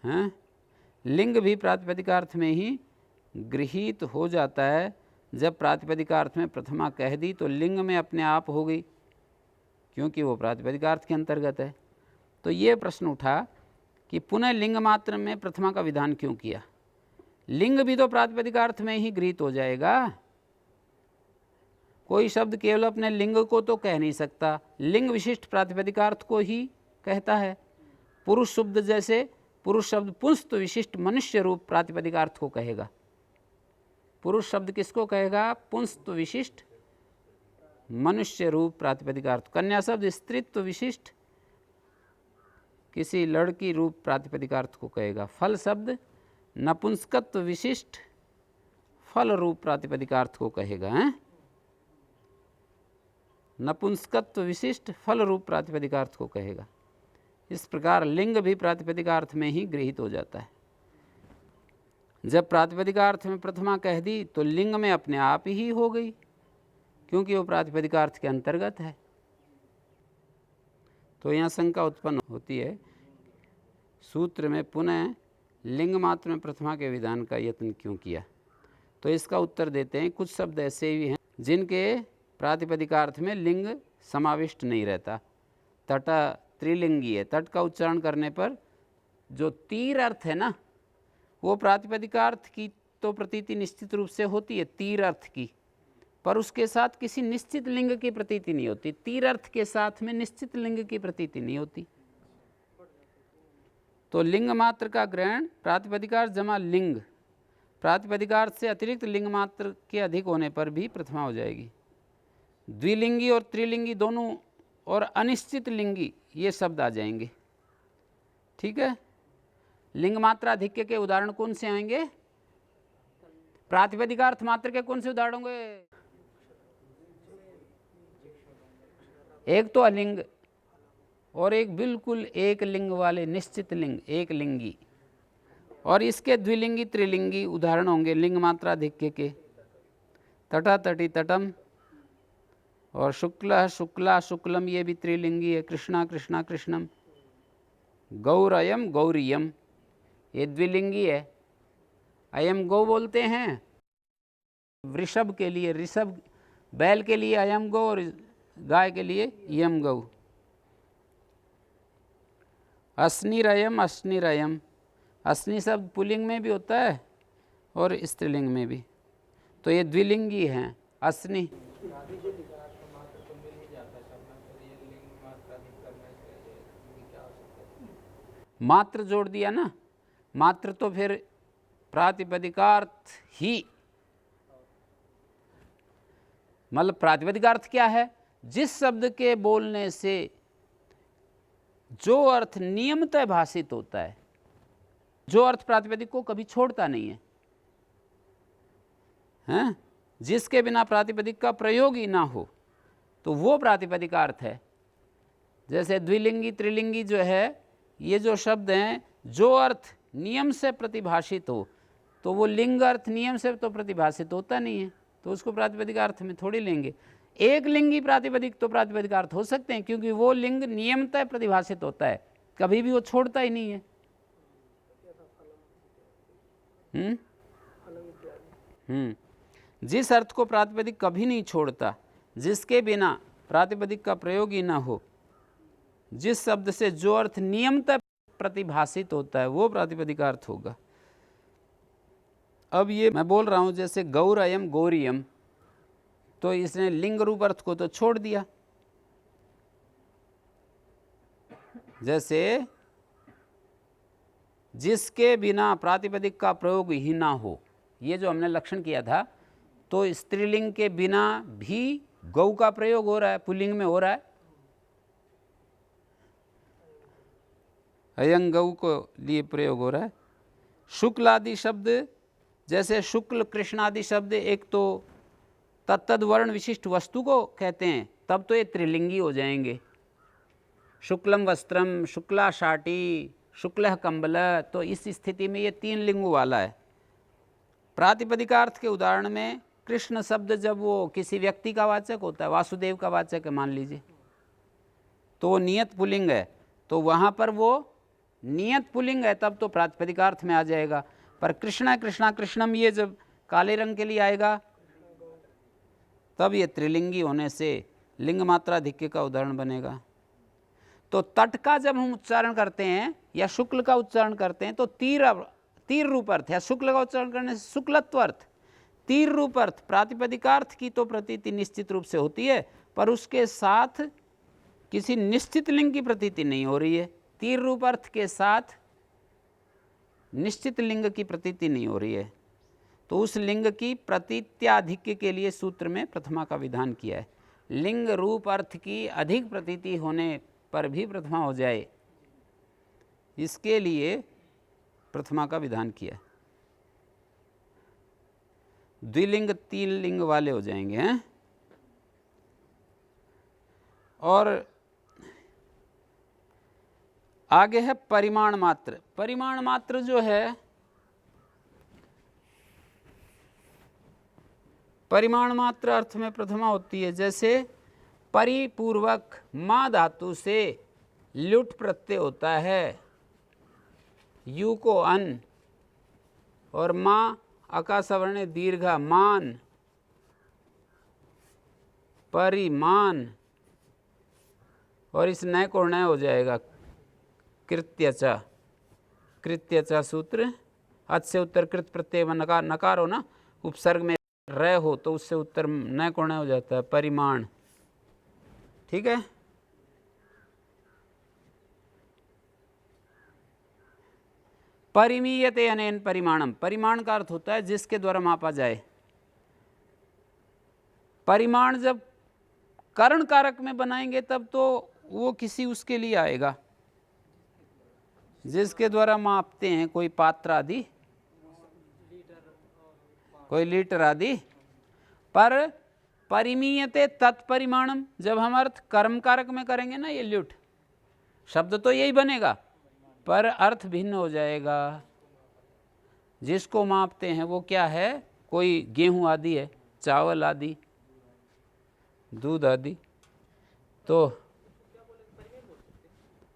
हैं। लिंग भी प्रातिपदिकार्थ में ही गृहीत हो जाता है। जब प्रातिपदिकार्थ में प्रथमा कह दी तो लिंग में अपने आप हो गई, क्योंकि वो प्रातिपदिकार्थ के अंतर्गत है। तो ये प्रश्न उठा कि पुनः लिंग मात्र में प्रथमा का विधान क्यों किया। लिंग भी तो प्रातिपदिकार्थ में ही गृहीत हो जाएगा। कोई शब्द केवल अपने लिंग को तो कह नहीं सकता, लिंग विशिष्ट प्रातिपदिकार्थ को ही कहता है। पुरुष शब्द जैसे पुरुष शब्द पुंस्त विशिष्ट मनुष्य रूप प्रातिपदिकार्थ को कहेगा। पुरुष शब्द किसको कहेगा? पुंस्त विशिष्ट मनुष्य रूप प्रातिपदिकार्थ। कन्या शब्द स्त्रीत्व विशिष्ट किसी लड़की रूप प्रातिपदिकार्थ को कहेगा। फल शब्द नपुंसकत्व विशिष्ट फल रूप प्रातिपदिकार्थ को कहेगा। हैं? नपुंसकत्व विशिष्ट फल रूप प्रातिपदिकार्थ को कहेगा। इस प्रकार लिंग भी प्रातिपदिकार्थ में ही गृहीत हो जाता है। जब प्रातिपदिकार्थ में प्रथमा कह दी तो लिंग में अपने आप ही हो गई, क्योंकि वो प्रातिपदिकार्थ के अंतर्गत है। तो यहाँ शंका उत्पन्न होती है, सूत्र में पुनः लिंग मात्र में प्रथमा के विधान का यत्न क्यों किया। तो इसका उत्तर देते हैं, कुछ शब्द ऐसे भी हैं जिनके प्रातिपदिकार्थ में लिंग समाविष्ट नहीं रहता। तट त्रिलिंगी है, तट का उच्चारण करने पर जो तीर अर्थ है ना, वो प्रातिपदिकार्थ की तो प्रतीति निश्चित रूप से होती है, तीर अर्थ की, पर उसके साथ किसी निश्चित लिंग की प्रतीति नहीं होती। तीर अर्थ के साथ में निश्चित लिंग की प्रतीति नहीं होती। तो लिंग मात्र का ग्रहण प्रातिपदिकार्थ जमा लिंग, प्रातिपदिकार्थ से अतिरिक्त लिंग मात्र के अधिक होने पर भी प्रथमा हो जाएगी। द्विलिंगी और त्रिलिंगी दोनों और अनिश्चित लिंगी ये शब्द आ जाएंगे। ठीक है। लिंग मात्रा अधिक्य के उदाहरण कौन से आएंगे? प्रातिपदिकार्थ मात्र के कौन से उदाहरण होंगे? एक तो अलिंग और एक बिल्कुल एक लिंग वाले निश्चित लिंग, एक लिंगी, और इसके द्विलिंगी त्रिलिंगी उदाहरण होंगे लिंग मात्रा अधिक्य के। तटा तटी तटम और शुक्ल शुक्ला शुक्लम, ये भी त्रिलिंगी है। कृष्णा कृष्णा कृष्णम, गौरयम गौरियम, ये द्विलिंगी है। अयम गौ बोलते हैं वृषभ के लिए, ऋषभ बैल के लिए अयम गौ, और गाय के लिए यम गौ। अस्निरयम अस्निरयम, अस्नि शब्द पुल्लिंग में भी होता है और स्त्रीलिंग में भी, तो ये द्विलिंगी हैं। अस्नि मात्र जोड़ दिया ना, मात्र तो फिर प्रातिपदिकार्थ ही, मतलब प्रातिपदिकार्थ क्या है? जिस शब्द के बोलने से जो अर्थ नियमतः भाषित होता है, जो अर्थ प्रातिपदिक को कभी छोड़ता नहीं है, हैं? जिसके बिना प्रातिपदिक का प्रयोग ही ना हो, तो वो प्रातिपदिकार्थ है। जैसे द्विलिंगी त्रिलिंगी जो है, ये जो शब्द हैं, जो अर्थ नियम से प्रतिभाषित हो, तो वो लिंग अर्थ नियम से तो प्रतिभाषित होता नहीं है, तो उसको प्रातिपदिकार्थ में थोड़ी लेंगे। एक लिंगी प्रातिपदिक तो प्रातिपदिकार्थ हो सकते हैं, क्योंकि वो लिंग नियमतः प्रतिभाषित होता है, कभी भी वो छोड़ता ही नहीं है। जिस अर्थ को प्रातिपदिक कभी नहीं छोड़ता, जिसके बिना प्रातिपदिक का प्रयोग ही ना हो, जिस शब्द से जो अर्थ नियमतः प्रतिभाषित होता है, वो प्रातिपदिकार्थ होगा। अब ये मैं बोल रहा हूँ जैसे गौरयम गौरियम, तो इसने लिंग रूप अर्थ को तो छोड़ दिया। जैसे जिसके बिना प्रातिपदिक का प्रयोग ही ना हो, ये जो हमने लक्षण किया था, तो स्त्रीलिंग के बिना भी गौ का प्रयोग हो रहा है, पुल्लिंग में हो रहा है। अयं गौ को लिए प्रयोग हो रहा है। शुक्ल आदि शब्द, जैसे शुक्ल कृष्ण आदि शब्द एक तो तत्तद वर्ण विशिष्ट वस्तु को कहते हैं, तब तो ये त्रिलिंगी हो जाएंगे। शुक्लम वस्त्रम, शुक्ला शाटी, शुक्ल कंबल, तो इस स्थिति में ये तीन लिंगों वाला है। प्रातिपदिकार्थ के उदाहरण में कृष्ण शब्द जब वो किसी व्यक्ति का वाचक होता है, वासुदेव का वाचक है मान लीजिए, तो वो नियत पुल्लिंग है, तो वहाँ पर वो नियत पुल्लिंग है तब तो प्रातिपदिकार्थ में आ जाएगा, पर कृष्णा कृष्णा कृष्णम ये जब काले रंग के लिए आएगा तब ये त्रिलिंगी होने से लिंग मात्राधिक्य का उदाहरण बनेगा। तो तट का जब हम उच्चारण करते हैं या शुक्ल का उच्चारण करते हैं तो तीर रूप अर्थ या शुक्ल का उच्चारण करने से शुक्लत्व अर्थ, तीर रूप अर्थ प्रातिपदिकार्थ की तो प्रतीति निश्चित रूप से होती है, पर उसके साथ किसी निश्चित लिंग की प्रतीति नहीं हो रही है। तीर रूप अर्थ के साथ निश्चित लिंग की प्रतीति नहीं हो रही है, तो उस लिंग की प्रतीत्याधिक्य के लिए सूत्र में प्रथमा का विधान किया है। लिंग रूप अर्थ की अधिक प्रतीति होने पर भी प्रथमा हो जाए, इसके लिए प्रथमा का विधान किया है। द्विलिंग तीन लिंग वाले हो जाएंगे हैं। और आगे है परिमाण मात्र। परिमाण मात्र जो है, परिमाण मात्र अर्थ में प्रथमा होती है। जैसे परिपूर्वक माँ धातु से ल्युट प्रत्यय होता है, यू को अन, और माँ अकासवर्ण दीर्घा मान, परिमान, और इस नय को नय हो जाएगा कृत्यचा। कृत्यचा सूत्र अच से उत्तर कृत प्रत्यय नकार, नकार हो ना, उपसर्ग में रह हो तो उससे उत्तर नय को नय हो जाता है, परिमाण। ठीक है। परिमीयते अनेन परिमाणम, परिमाण का अर्थ होता है जिसके द्वारा मापा जाए। परिमाण जब करण कारक में बनाएंगे तब तो वो किसी उसके लिए आएगा जिसके द्वारा मापते हैं, कोई पात्र आदि, कोई लीटर आदि। पर परिमीयते तत्परिमाणम जब हम अर्थ कर्म कारक में करेंगे ना, ये ल्युट शब्द तो यही बनेगा पर अर्थ भिन्न हो जाएगा। जिसको मापते हैं वो क्या है, कोई गेहूं आदि है, चावल आदि, दूध आदि, तो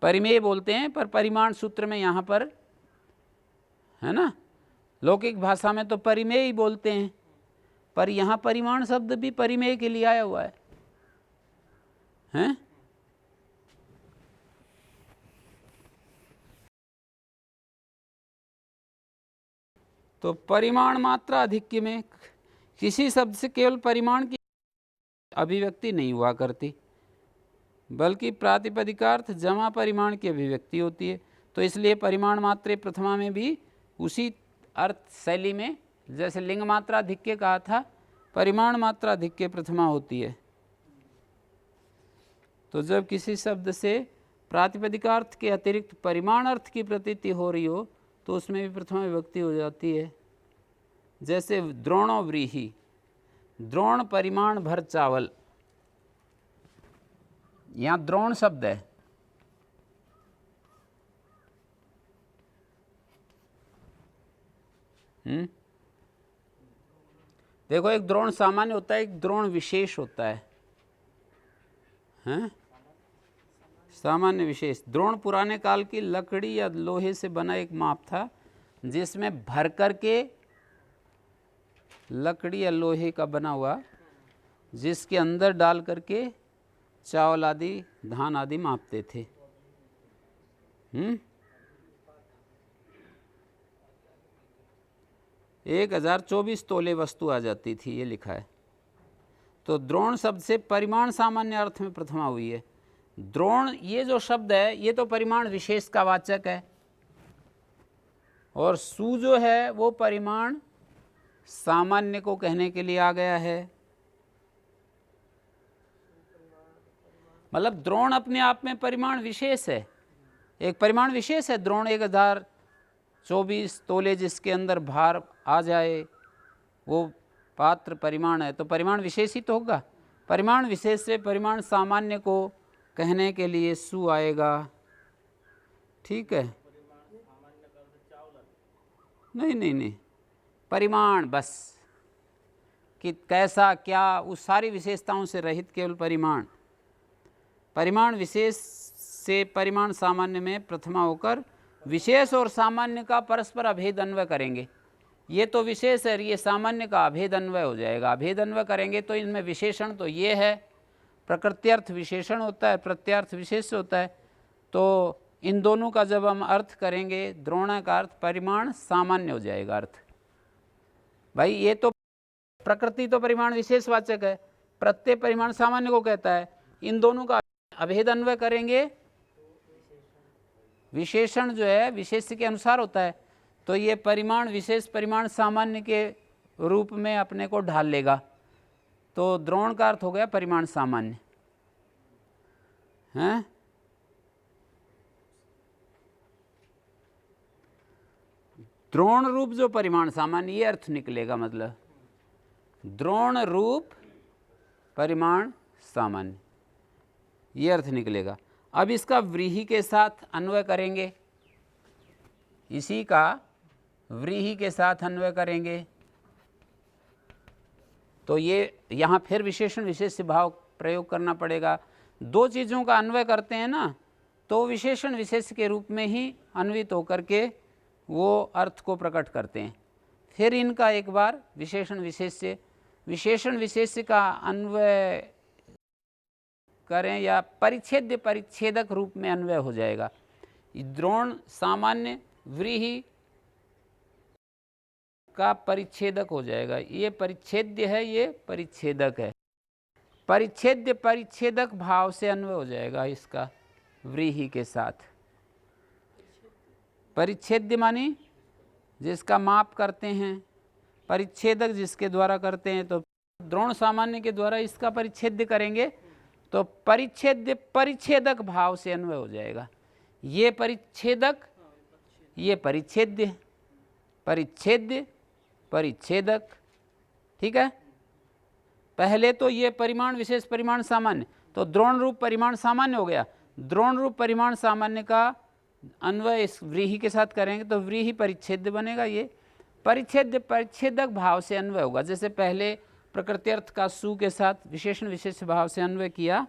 परिमेय बोलते हैं। पर परिमाण सूत्र में यहाँ पर है ना, लौकिक भाषा में तो परिमेय ही बोलते हैं, पर यहाँ परिमाण शब्द भी परिमेय के लिए आया हुआ है, हैं? तो परिमाण मात्रा अधिक्य में किसी शब्द से केवल परिमाण की अभिव्यक्ति नहीं हुआ करती, बल्कि प्रातिपदिकार्थ जमा परिमाण की अभिव्यक्ति होती है। तो इसलिए परिमाण मात्रे प्रथमा में भी उसी अर्थ शैली में, जैसे लिंग मात्रा अधिक्य कहा था, परिमाण मात्रा अधिक्य प्रथमा होती है। तो जब किसी शब्द से प्रातिपदिकार्थ के अतिरिक्त परिमाण अर्थ की प्रतीति हो रही हो तो उसमें भी प्रथमा विभक्ति हो जाती है। जैसे द्रोणो व्रीहि, द्रोण परिमाण भर चावल, यहाँ द्रोण शब्द है, देखो एक द्रोण सामान्य होता है, एक द्रोण विशेष होता है, हैं? सामान्य विशेष। द्रोण पुराने काल की लकड़ी या लोहे से बना एक माप था जिसमें भर करके, लकड़ी या लोहे का बना हुआ, जिसके अंदर डाल करके चावल आदि, धान आदि मापते थे। 1024 तोले वस्तु आ जाती थी, ये लिखा है। तो द्रोण शब्द से परिमाण सामान्य अर्थ में प्रथमा हुई है। द्रोण ये जो शब्द है ये तो परिमाण विशेष का वाचक है, और सु जो है वो परिमाण सामान्य को कहने के लिए आ गया है। मतलब द्रोण अपने आप में परिमाण विशेष है, एक परिमाण विशेष है द्रोण। 1024 तोले जिसके अंदर भार आ जाए वो पात्र परिमाण है, तो परिमाण विशेष ही तो होगा। परिमाण विशेष से परिमाण सामान्य को कहने के लिए सु आएगा। ठीक है, नहीं नहीं नहीं, परिमाण बस कि कैसा क्या, उस सारी विशेषताओं से रहित केवल परिमाण। परिमाण विशेष से परिमाण सामान्य में प्रथमा होकर विशेष और सामान्य का परस्पर अभेद अन्वय करेंगे। ये तो विशेष है, ये सामान्य का अभेद अन्वय हो जाएगा। अभेद अन्वय करेंगे तो इनमें विशेषण तो ये है, प्रकृत्यर्थ विशेषण होता है, प्रत्यार्थ विशेष होता है। तो इन दोनों का जब हम अर्थ करेंगे, द्रोण का अर्थ परिमाण सामान्य हो जाएगा अर्थ। भाई ये तो प्रकृति तो परिमाण विशेषवाचक है, प्रत्यय परिमाण सामान्य को कहता है। इन दोनों का अभेद अन्वय करेंगे, विशेषण जो है विशेष के अनुसार होता है, तो ये परिमाण विशेष परिमाण सामान्य के रूप में अपने को ढाल लेगा। तो द्रोण का अर्थ हो गया परिमाण सामान्य हैं। द्रोण रूप जो परिमाण सामान्य, ये अर्थ निकलेगा, मतलब द्रोण रूप परिमाण सामान्य, ये अर्थ निकलेगा। अब इसका व्रीहि के साथ अन्वय करेंगे, इसी का व्रीहि के साथ अन्वय करेंगे, तो ये यहाँ फिर विशेषण विशेष भाव प्रयोग करना पड़ेगा। दो चीज़ों का अन्वय करते हैं ना, तो विशेषण विशेष के रूप में ही अन्वित होकर के वो अर्थ को प्रकट करते हैं। फिर इनका एक बार विशेषण विशेष का अन्वय करें या परिच्छेद्य परिच्छेदक रूप में अन्वय हो जाएगा। द्रोण सामान्य व्रीहि का परिच्छेदक हो जाएगा। ये परिच्छेद्य है, ये परिच्छेदक है। परिच्छेद्य परिच्छेदक भाव से अन्वय हो जाएगा इसका व्रीहि के साथ। परिच्छेद्य मानी जिसका माप करते हैं, परिच्छेदक जिसके द्वारा करते हैं। तो द्रोण सामान्य के द्वारा इसका परिच्छेद्य करेंगे तो परिच्छेद्य परिच्छेदक भाव से अन्वय हो जाएगा। ये परिच्छेदक, ये परिच्छेद्य, परिच्छेद्य परिच्छेदक, ठीक है। पहले तो ये परिमाण विशेष परिमाण सामान्य, तो द्रोण रूप परिमाण सामान्य हो गया। द्रोण रूप परिमाण सामान्य का अन्वय इस व्रीहि के साथ करेंगे तो व्रीहि परिच्छेद्य बनेगा। ये परिच्छेद्य परिच्छेदक भाव से अन्वय होगा। जैसे पहले प्रकृत्यर्थ का सु के साथ विशेषण विशेष भाव से अन्वय किया,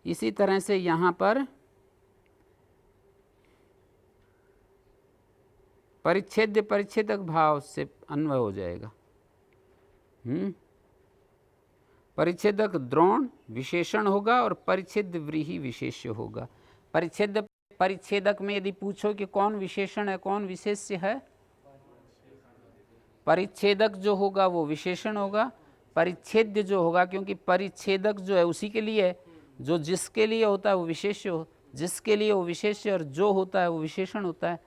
इसी तरह से यहाँ पर परिच्छेद्य परिच्छेदक भाव से अन्वय हो जाएगा। परिच्छेदक द्रोण विशेषण होगा और परिच्छेद्य व्रीहि विशेष्य होगा। परिच्छेद्य परिच्छेदक में यदि पूछो कि कौन विशेषण है कौन विशेष्य है, परिच्छेदक जो होगा वो विशेषण होगा, परिच्छेद्य जो होगा, क्योंकि परिच्छेदक जो है उसी के लिए, जो जिसके लिए होता है वो विशेष्य हो, जिसके लिए वो विशेष्य और जो होता है वो विशेषण होता है।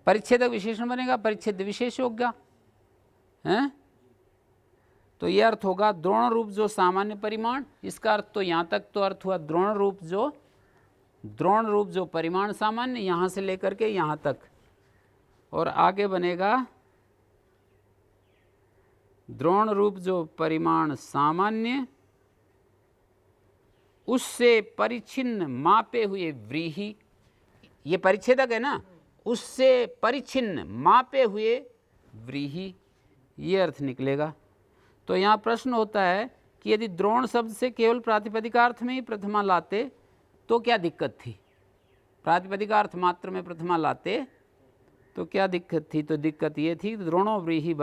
परिच्छेदक विशेषण बनेगा, परिच्छेद्य विशेष होगा, हैं। तो यह अर्थ होगा द्रोण रूप जो सामान्य परिमाण, इसका अर्थ तो यहाँ तक तो अर्थ हुआ द्रोण रूप जो परिमाण सामान्य, यहाँ से लेकर के यहाँ तक। और आगे बनेगा द्रोण रूप जो परिमाण सामान्य, उससे परिच्छिन्न मापे हुए व्रीहि, ये परिच्छेदक है ना, उससे परिच्छिन्न मापे हुए व्रीहि, ये अर्थ निकलेगा। तो यहाँ प्रश्न होता है कि यदि द्रोण शब्द से केवल प्रातिपदिकार्थ में ही प्रथमा लाते तो क्या दिक्कत थी। प्रातिपदिकार्थ मात्र में प्रथमा लाते तो क्या दिक्कत थी। तो दिक्कत ये थी द्रोणो व्रीहि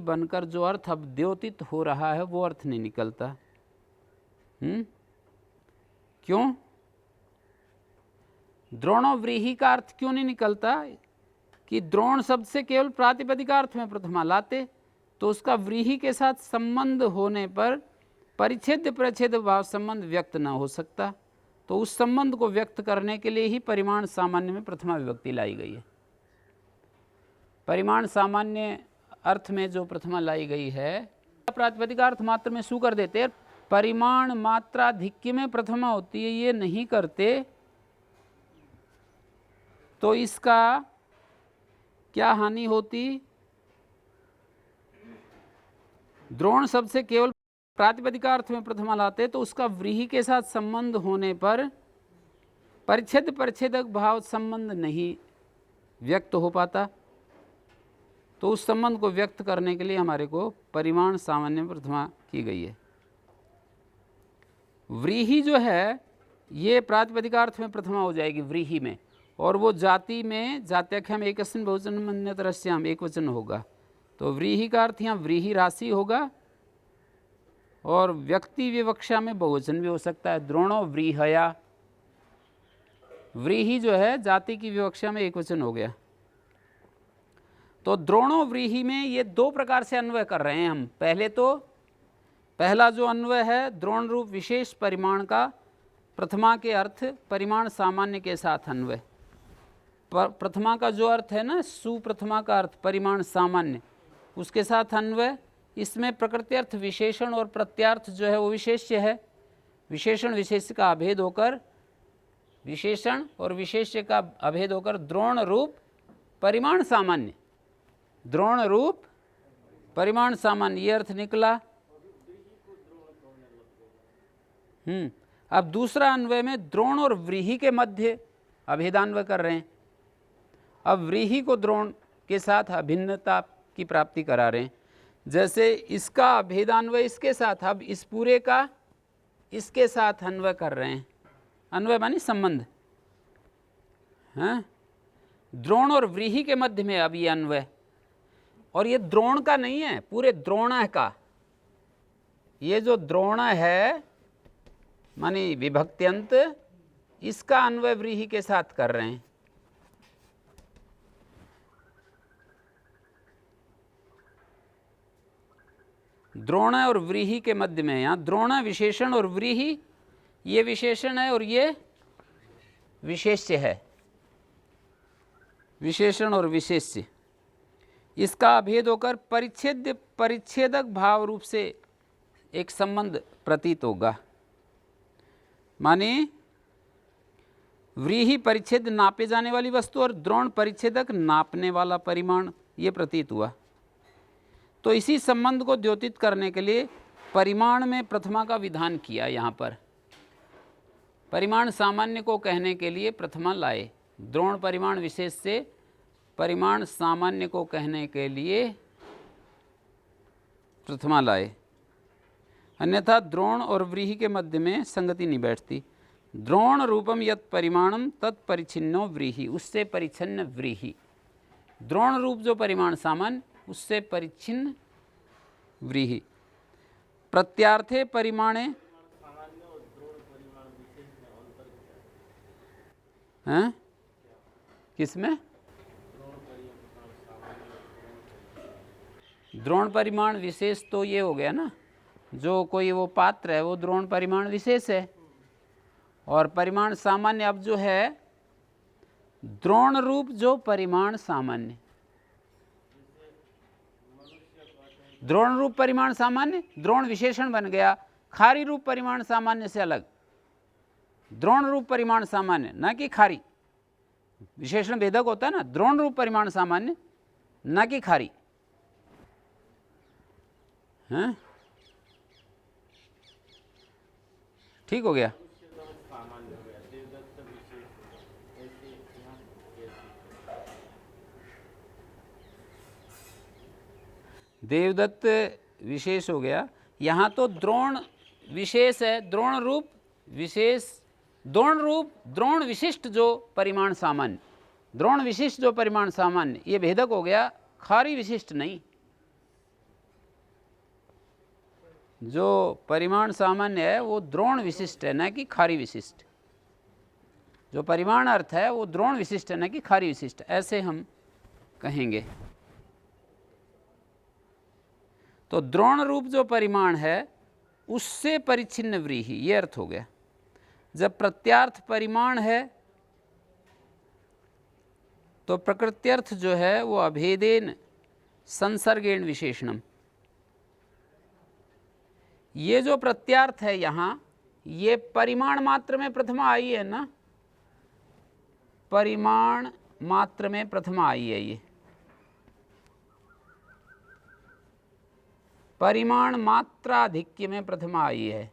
बनकर जो अर्थ अब द्योतित हो रहा है वो अर्थ नहीं निकलता। क्यों द्रोणो व्रीहि का अर्थ क्यों नहीं निकलता कि द्रोण शब्द से केवल प्रातिपदिकार्थ में प्रथमा लाते तो उसका व्रीहि के साथ संबंध होने पर परिच्छेद्य परिच्छेद भाव संबंध व्यक्त न हो सकता। तो उस संबंध को व्यक्त करने के लिए ही परिमाण सामान्य में प्रथमा विभक्ति लाई गई है। परिमाण सामान्य अर्थ में जो प्रथमा लाई गई है, प्रातिपदिकार्थ मात्र में सु कर देते, परिमाण मात्राधिक्य में प्रथमा होती है, ये नहीं करते तो इसका क्या हानि होती। द्रोण शब्द से केवल प्रातिपदिकार्थ में प्रथमा लाते तो उसका व्रीहि के साथ संबंध होने पर परिच्छेद परिच्छेदक भाव संबंध नहीं व्यक्त हो पाता। तो उस संबंध को व्यक्त करने के लिए हमारे को परिमाण सामान्य में प्रथमा की गई है। व्रीहि जो है ये प्रातिपदिकार्थ में प्रथमा हो जाएगी व्रीहि में, और वो जाति में जात्याख्याम एकस्मिन् बहुवचनम् अन्यतरस्याम एक वचन होगा। तो व्रीहि का अर्थ यहाँ व्रीहि राशि होगा, और व्यक्ति विवक्षा में बहुवचन भी हो सकता है, द्रोणो व्रीहया। व्रीहि जो है जाति की विवक्षा में एक वचन हो गया। तो द्रोणो व्रीहि में ये दो प्रकार से अन्वय कर रहे हैं हम। पहले तो पहला जो अन्वय है द्रोण रूप विशेष परिमाण का, प्रथमा के अर्थ परिमाण सामान्य के साथ अन्वय। प्रथमा का जो अर्थ है ना, सुप्रथमा का अर्थ परिमाण सामान्य, उसके साथ अन्वय। इसमें प्रकृत्यर्थ विशेषण और प्रत्यार्थ जो है वो विशेष्य है। विशेषण विशेष्य का अभेद होकर, विशेषण और विशेष्य का अभेद होकर द्रोण रूप परिमाण सामान्य, द्रोण रूप परिमाण सामान्य, ये अर्थ निकला। अब दूसरा अन्वय में द्रोण और व्रीहि के मध्य अभेदान्वय कर रहे हैं। अब व्रीहि को द्रोण के साथ अभिन्नता की प्राप्ति करा रहे हैं। जैसे इसका अभेदान्वय इसके साथ, अब इस पूरे का इसके साथ अन्वय कर रहे हैं। अन्वय मानी संबंध, हाँ, द्रोण और व्रीहि के मध्य में अब ये अन्वय, और ये द्रोण का नहीं है, पूरे द्रोण का। ये जो द्रोण है मानी विभक्त्यंत, इसका अन्वय व्रीहि के साथ कर रहे हैं। द्रोण और व्रीहि के मध्य में, यहाँ द्रोण विशेषण और व्रीहि ये विशेषण है और ये विशेष्य है, विशेषण और विशेष्य। इसका अभेद होकर परिच्छेदक भाव रूप से एक संबंध प्रतीत होगा। माने व्रीहि परिच्छेद नापे जाने वाली वस्तु और द्रोण परिच्छेदक नापने वाला परिमाण, ये प्रतीत हुआ। तो इसी संबंध को द्योतित करने के लिए परिमाण में प्रथमा का विधान किया। यहाँ पर परिमाण सामान्य को कहने के लिए प्रथमा लाए, द्रोण परिमाण विशेष से परिमाण सामान्य को कहने के लिए प्रथमा लाए, अन्यथा द्रोण और व्रीहि के मध्य में संगति नहीं बैठती। द्रोण रूपम यत् परिमाणम तत्परिच्छिन्नो व्रीहि, उससे परिच्छिन्न व्रीहि। द्रोण रूप जो परिमाण सामान्य, उससे परिच्छिन्न व्रीहि। प्रत्यार्थे परिमाणे, हैं किसमें? द्रोण परिमाण विशेष तो ये हो गया ना, जो कोई वो पात्र है वो द्रोण परिमाण विशेष है, और परिमाण सामान्य अब जो है द्रोण रूप जो परिमाण सामान्य, द्रोण रूप परिमाण सामान्य द्रोण विशेषण बन गया। खारी रूप परिमाण सामान्य से अलग द्रोण रूप परिमाण सामान्य, न कि खारी। विशेषण भेदक होता है ना, द्रोण रूप परिमाण सामान्य न कि खारी। हैं, ठीक हो गया। देवदत्त विशेष हो गया। यहाँ तो द्रोण विशेष है, द्रोण रूप विशेष, द्रोण विशिष्ट जो परिमाण सामान्य, द्रोण विशिष्ट जो परिमाण सामान्य, ये भेदक हो गया, खारी विशिष्ट नहीं। जो परिमाण सामान्य है वो द्रोण विशिष्ट है, न कि खारी विशिष्ट। जो परिमाण अर्थ है वो द्रोण विशिष्ट है, न कि खारी विशिष्ट, ऐसे हम कहेंगे। तो द्रोण रूप जो परिमाण है उससे परिच्छिन्न व्रीहि, ये अर्थ हो गया। जब प्रत्यार्थ परिमाण है तो प्रकृत्यर्थ जो है वो अभेदेन संसर्गेण विशेषणम, ये जो प्रत्यार्थ है यहाँ, ये परिमाण मात्र में प्रथमा आई है ना, परिमाण मात्र में प्रथमा आई है, ये परिमाण मात्राधिक्य में प्रथमा आई है।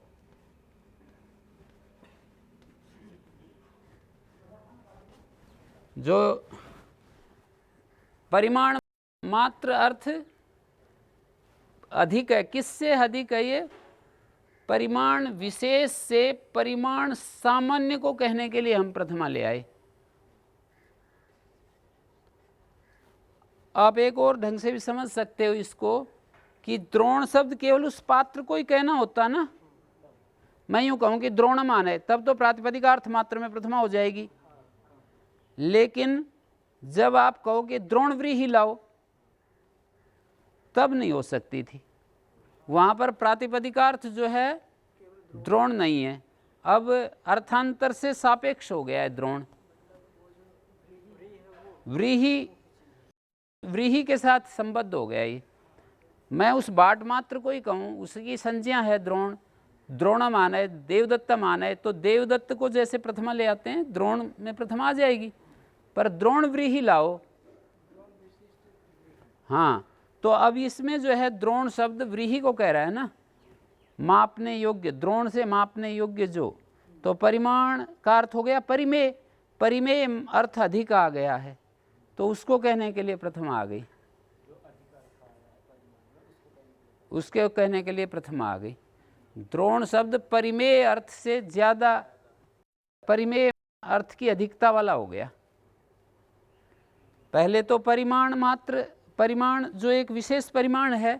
जो परिमाण मात्र अर्थ अधिक है, किससे अधिक है? ये परिमाण विशेष से परिमाण सामान्य को कहने के लिए हम प्रथमा ले आए। आप एक और ढंग से भी समझ सकते हो इसको कि द्रोण शब्द केवल उस पात्र को ही कहना होता ना। मैं यूं कहूं कि द्रोणमान है, तब तो प्रातिपदिकार्थ मात्र में प्रथमा हो जाएगी। लेकिन जब आप कहो कि द्रोणव्रीहि लाओ, तब नहीं हो सकती थी। वहां पर प्रातिपदिकार्थ जो है द्रोण नहीं है, अब अर्थांतर से सापेक्ष हो गया है द्रोण। व्रीहि के साथ संबद्ध हो गया ये। मैं उस बाट मात्र को ही कहूँ, उसकी संज्ञा है द्रोण, द्रोणमान है, देवदत्तमान है, तो देवदत्त को जैसे प्रथमा ले आते हैं द्रोण में प्रथमा आ जाएगी। पर द्रोण व्रीहि लाओ, हाँ, तो अब इसमें जो है द्रोण शब्द व्रीहि को कह रहा है ना, मापने योग्य, द्रोण से मापने योग्य जो, तो परिमाण का अर्थ हो गया परिमेय। परिमेय अर्थ अधिक आ गया है, तो उसको कहने के लिए प्रथमा आ गई, उसके कहने के लिए प्रथमा आ गई। द्रोण शब्द परिमेय अर्थ से ज्यादा, परिमेय अर्थ की अधिकता वाला हो गया। पहले तो परिमाण मात्र, परिमाण जो एक विशेष परिमाण है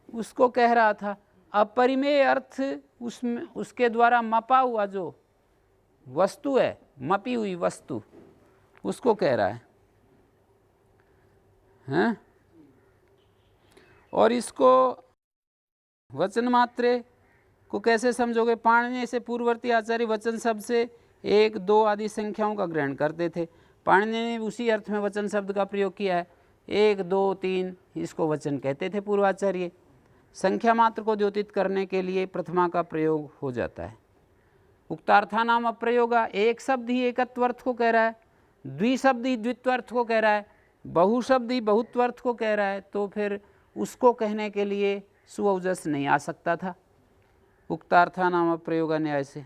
उसको कह रहा था, अब परिमेय अर्थ उसमें उसके द्वारा मपा हुआ जो वस्तु है, मपी हुई वस्तु, उसको कह रहा है, हैं? और इसको वचन मात्रे को कैसे समझोगे? पाणिनि से पूर्ववर्ती आचार्य वचन शब्द से 1, 2 आदि संख्याओं का ग्रहण करते थे। पाणिनि ने उसी अर्थ में वचन शब्द का प्रयोग किया है। 1, 2, 3 इसको वचन कहते थे पूर्वाचार्य। संख्या मात्र को द्योतित करने के लिए प्रथमा का प्रयोग हो जाता है। उक्तार्था नाम अप्रयोगा, एक शब्द ही एकत्वर्थ को कह रहा है, द्विशब्द ही द्वित्वर्थ को कह रहा है, बहुशब्द ही बहुत्वर्थ को कह रहा है, तो फिर उसको कहने के लिए सुऔजस नहीं आ सकता था उक्तार्था नाम अप्रयोगा न्याय से,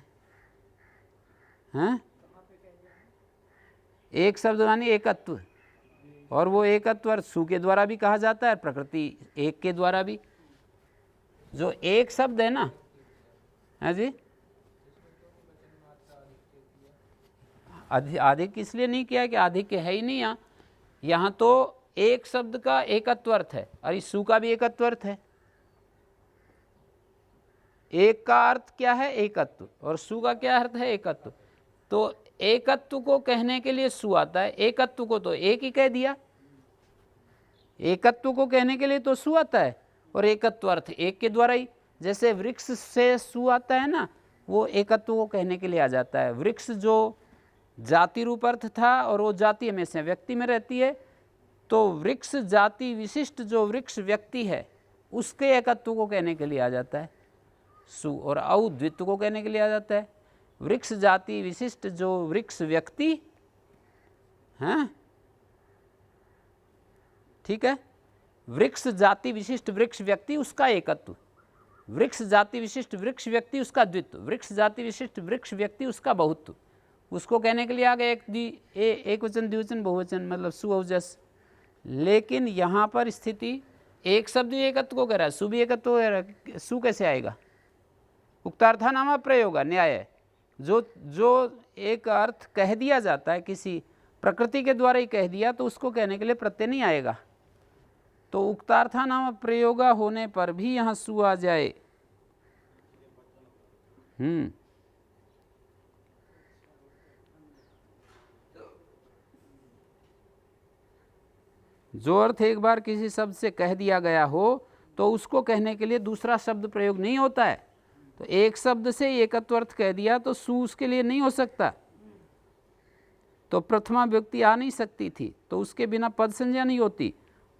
हैं? एक शब्द मानी एकत्व, और वो एकत्व अर्थ सु के द्वारा भी कहा जाता है, प्रकृति एक के द्वारा भी। जो एक शब्द है ना, है जी, अधिक इसलिए नहीं किया कि अधिक है ही नहीं। यहाँ तो एक शब्द का एकत्वर्थ है, और इस सु का भी एकत्वर्थ है। एक का अर्थ क्या है? एकत्व, और सु का क्या अर्थ है? एकत्व। तो एकत्व को कहने के लिए सु आता है, एकत्व को तो एक ही कह दिया, एकत्व को कहने के लिए तो सु आता है, और एकत्व अर्थ एक के द्वारा ही। जैसे वृक्ष से सु आता है ना, वो एकत्व को कहने के लिए आ जाता है। वृक्ष जो जाति रूप अर्थ था, और वो जाति हमेशा व्यक्ति में रहती है, तो वृक्ष जाति विशिष्ट जो वृक्ष व्यक्ति है उसके एकत्व को कहने के लिए आ जाता है सु, और औ द्वित्व को कहने के लिए आ जाता है। वृक्ष जाति विशिष्ट जो वृक्ष व्यक्ति हैं, ठीक है, वृक्ष जाति विशिष्ट वृक्ष व्यक्ति उसका एकत्व, वृक्ष जाति विशिष्ट वृक्ष व्यक्ति उसका द्वित्व, वृक्ष जाति विशिष्ट वृक्ष व्यक्ति उसका बहुत्व, उसको कहने के लिए आ गया एक वचन द्विवचन बहुवचन, मतलब सुऔजस। लेकिन यहाँ पर स्थिति एक शब्द एकत्व को कह रहा है, सु भी एकत्व कह रहा है, सु कैसे आएगा? उक्तार्था नाम प्रयोग न्याय है। जो एक अर्थ कह दिया जाता है, किसी प्रकृति के द्वारा ही कह दिया, तो उसको कहने के लिए प्रत्यय नहीं आएगा। तो उक्तार्था नाम प्रयोग होने पर भी यहाँ सु आ जाए, जो अर्थ एक बार किसी शब्द से कह दिया गया हो तो उसको कहने के लिए दूसरा शब्द प्रयोग नहीं होता है। तो एक शब्द से एकत्व अर्थ कह दिया तो सु उसके लिए नहीं हो सकता, तो प्रथमा व्यक्ति आ नहीं सकती थी, तो उसके बिना पद संज्ञा नहीं होती,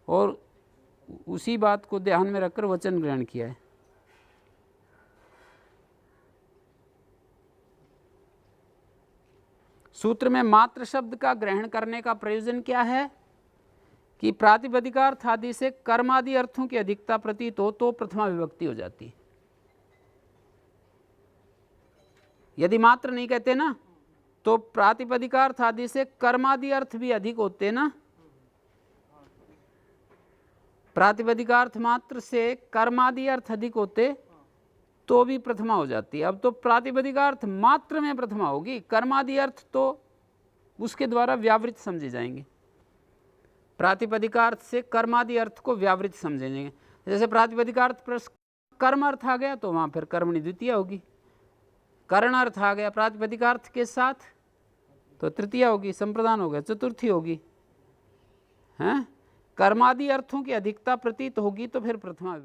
और उसी बात को ध्यान में रखकर वचन ग्रहण किया है। सूत्र में मात्र शब्द का ग्रहण करने का प्रयोजन क्या है कि प्रातिपदिकार्थ आदि से कर्मादि अर्थों की अधिकता प्रतीत हो तो प्रथमा विभक्ति हो जाती है। यदि मात्र नहीं कहते ना, तो प्रातिपदिकार्थ आदि से कर्मादि अर्थ भी अधिक होते ना, प्रातिपदिकार्थ मात्र से कर्मादि अर्थ अधिक होते, तो भी प्रथमा हो जाती है। अब तो प्रातिपदिकार्थ मात्र में प्रथमा होगी, कर्मादि अर्थ तो उसके द्वारा व्यावृत समझे जाएंगे। प्रातिपदिकार्थ से कर्मादि अर्थ को व्यावृत समझेंगे। जैसे प्रातिपदिकार्थ प्लस कर्म अर्थ आ गया तो वहाँ फिर कर्मणि द्वितीय होगी, करण अर्थ आ गया प्रातिपदिकार्थ के साथ तो तृतीय होगी, संप्रदान हो गया चतुर्थी होगी। हैं कर्मादि अर्थों की अधिकता प्रतीत होगी तो फिर प्रथमा